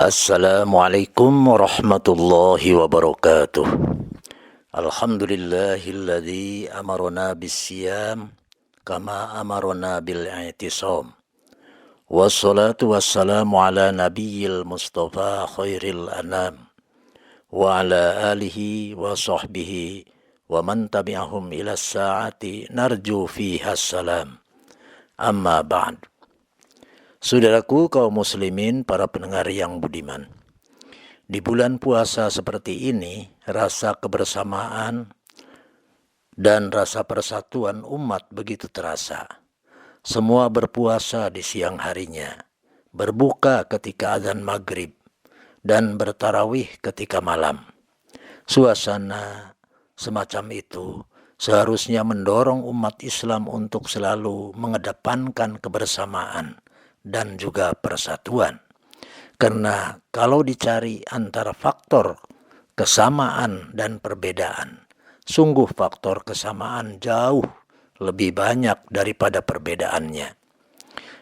Assalamualaikum warahmatullahi wabarakatuh. Alhamdulillahilladzi amarona bis-siyam kama amarona bil-i'tisam. Wassalatu wassalamu ala nabiyyil mustafa khairil anam wa ala alihi wa sahbihi wa man tabi'ahum ila sa'ati narju fiha salam. Amma ba'd. Saudaraku kaum muslimin, para pendengar yang budiman. Di bulan puasa seperti ini, rasa kebersamaan dan rasa persatuan umat begitu terasa. Semua berpuasa di siang harinya, berbuka ketika azan maghrib, dan bertarawih ketika malam. Suasana semacam itu seharusnya mendorong umat Islam untuk selalu mengedepankan kebersamaan dan juga persatuan. Karena kalau dicari antara faktor kesamaan dan perbedaan, sungguh faktor kesamaan jauh lebih banyak daripada perbedaannya.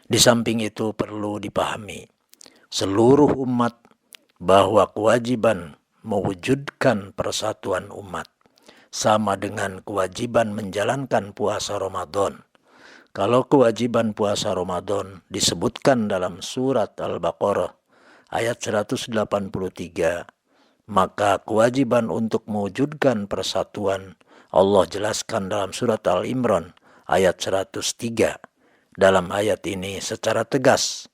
Di samping itu perlu dipahami seluruh umat bahwa kewajiban mewujudkan persatuan umat sama dengan kewajiban menjalankan puasa Ramadan. Kalau kewajiban puasa Ramadan disebutkan dalam surat Al-Baqarah ayat 183, maka kewajiban untuk mewujudkan persatuan Allah jelaskan dalam surat Al-Imran ayat 103. Dalam ayat ini secara tegas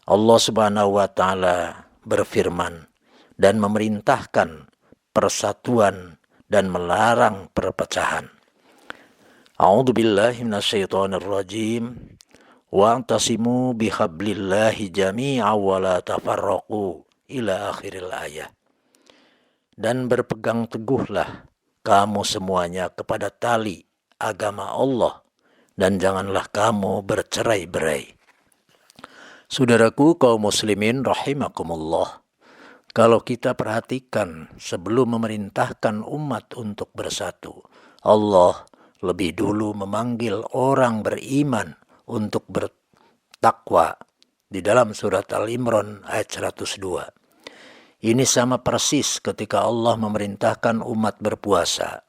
Allah Subhanahu wa taala berfirman dan memerintahkan persatuan dan melarang perpecahan. A'udzu billahi minasyaitonir rajim. Wa'tasimu bihablillahi jami'an wa la tafarraqu ila akhiril ayat. Dan berpegang teguhlah kamu semuanya kepada tali agama Allah dan janganlah kamu bercerai-berai. Saudaraku kaum muslimin rahimakumullah. Kalau kita perhatikan sebelum memerintahkan umat untuk bersatu, Allah lebih dulu memanggil orang beriman untuk bertakwa di dalam surat Al-Imran ayat 102. Ini sama persis ketika Allah memerintahkan umat berpuasa.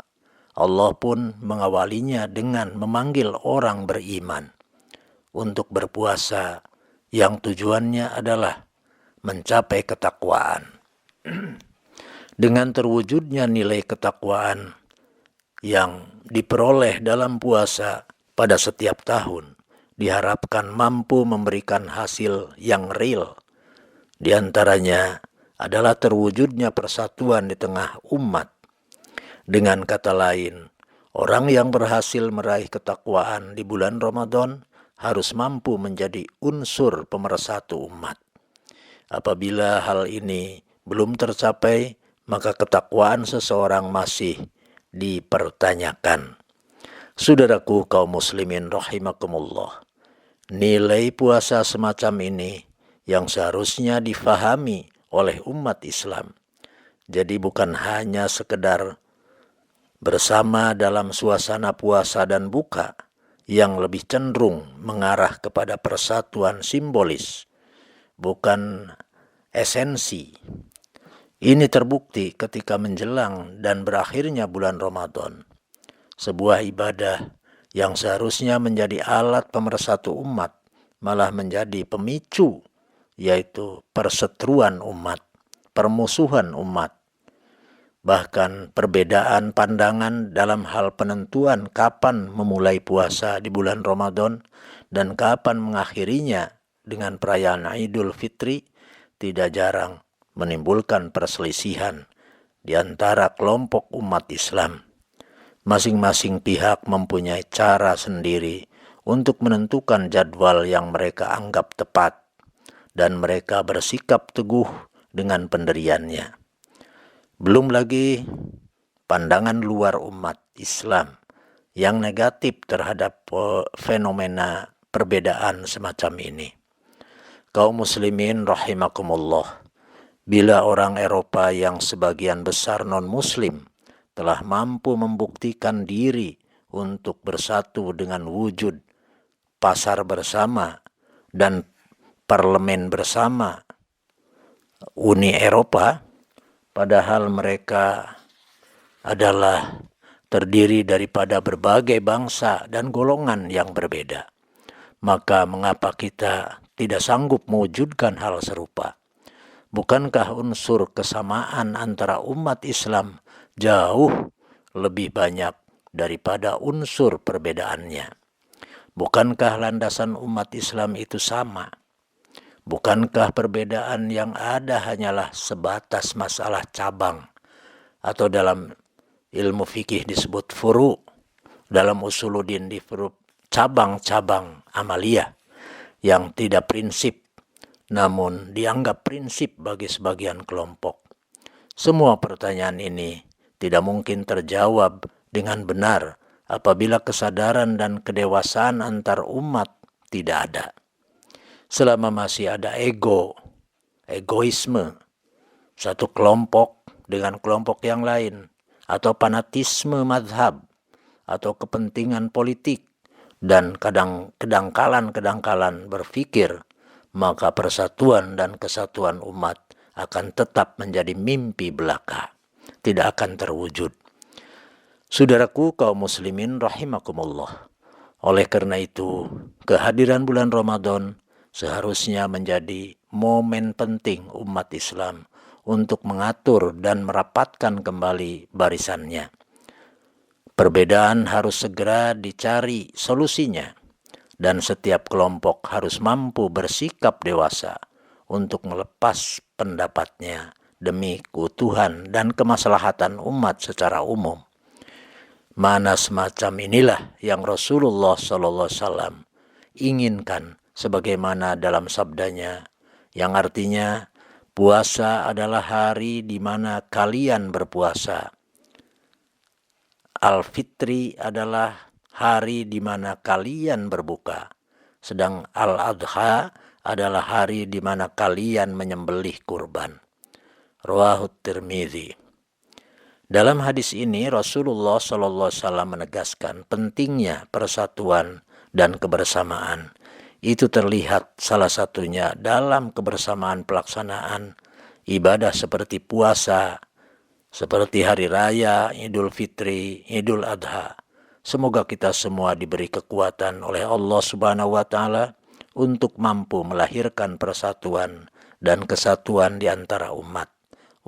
Allah pun mengawalinya dengan memanggil orang beriman untuk berpuasa yang tujuannya adalah mencapai ketakwaan. Dengan terwujudnya nilai ketakwaan yang diperoleh dalam puasa pada setiap tahun, diharapkan mampu memberikan hasil yang real. Di antaranya adalah terwujudnya persatuan di tengah umat. Dengan kata lain, orang yang berhasil meraih ketakwaan di bulan Ramadan harus mampu menjadi unsur pemersatu umat. Apabila hal ini belum tercapai, maka ketakwaan seseorang masih dipertanyakan. Saudaraku kaum muslimin rahimakumullah, nilai puasa semacam ini yang seharusnya difahami oleh umat Islam. Jadi bukan hanya sekedar bersama dalam suasana puasa dan buka yang lebih cenderung mengarah kepada persatuan simbolis, bukan esensi. Ini terbukti ketika menjelang dan berakhirnya bulan Ramadan. Sebuah ibadah yang seharusnya menjadi alat pemersatu umat malah menjadi pemicu, yaitu perseteruan umat, permusuhan umat. Bahkan perbedaan pandangan dalam hal penentuan kapan memulai puasa di bulan Ramadan dan kapan mengakhirinya dengan perayaan Idul Fitri tidak jarang menimbulkan perselisihan di antara kelompok umat Islam. Masing-masing pihak mempunyai cara sendiri untuk menentukan jadwal yang mereka anggap tepat, dan mereka bersikap teguh dengan pendiriannya. Belum lagi pandangan luar umat Islam yang negatif terhadap fenomena perbedaan semacam ini. Kaum muslimin rahimakumullah, bila orang Eropa yang sebagian besar non-muslim telah mampu membuktikan diri untuk bersatu dengan wujud pasar bersama dan parlemen bersama, Uni Eropa, padahal mereka adalah terdiri daripada berbagai bangsa dan golongan yang berbeda. Maka mengapa kita tidak sanggup mewujudkan hal serupa? Bukankah unsur kesamaan antara umat Islam jauh lebih banyak daripada unsur perbedaannya? Bukankah landasan umat Islam itu sama? Bukankah perbedaan yang ada hanyalah sebatas masalah cabang, atau dalam ilmu fikih disebut furu', dalam usuluddin disebut cabang-cabang amaliyah yang tidak prinsip, namun dianggap prinsip bagi sebagian kelompok. Semua pertanyaan ini tidak mungkin terjawab dengan benar apabila kesadaran dan kedewasaan antar umat tidak ada. Selama masih ada egoisme satu kelompok dengan kelompok yang lain, atau fanatisme mazhab, atau kepentingan politik, dan kedangkalan berpikir, maka persatuan dan kesatuan umat akan tetap menjadi mimpi belaka, tidak akan terwujud. Saudaraku kaum muslimin rahimakumullah, oleh karena itu kehadiran bulan Ramadan seharusnya menjadi momen penting umat Islam untuk mengatur dan merapatkan kembali barisannya. Perbedaan harus segera dicari solusinya, dan setiap kelompok harus mampu bersikap dewasa untuk melepas pendapatnya demi keutuhan dan kemaslahatan umat secara umum. Mana semacam inilah yang Rasulullah SAW inginkan, sebagaimana dalam sabdanya yang artinya, puasa adalah hari di mana kalian berpuasa. Al-Fitri adalah hari di mana kalian berbuka. Sedang Al-Adha adalah hari di mana kalian menyembelih kurban. Rawahut Tirmidzi. Dalam hadis ini Rasulullah SAW menegaskan pentingnya persatuan dan kebersamaan. Itu terlihat salah satunya dalam kebersamaan pelaksanaan ibadah seperti puasa, seperti hari raya, Idul Fitri, Idul Adha. Semoga kita semua diberi kekuatan oleh Allah Subhanahu wa Ta'ala untuk mampu melahirkan persatuan dan kesatuan di antara umat.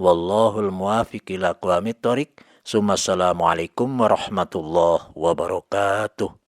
Wallahul muwaffiq ila aqwamit thoriq. Assalamualaikum warahmatullahi wabarakatuh.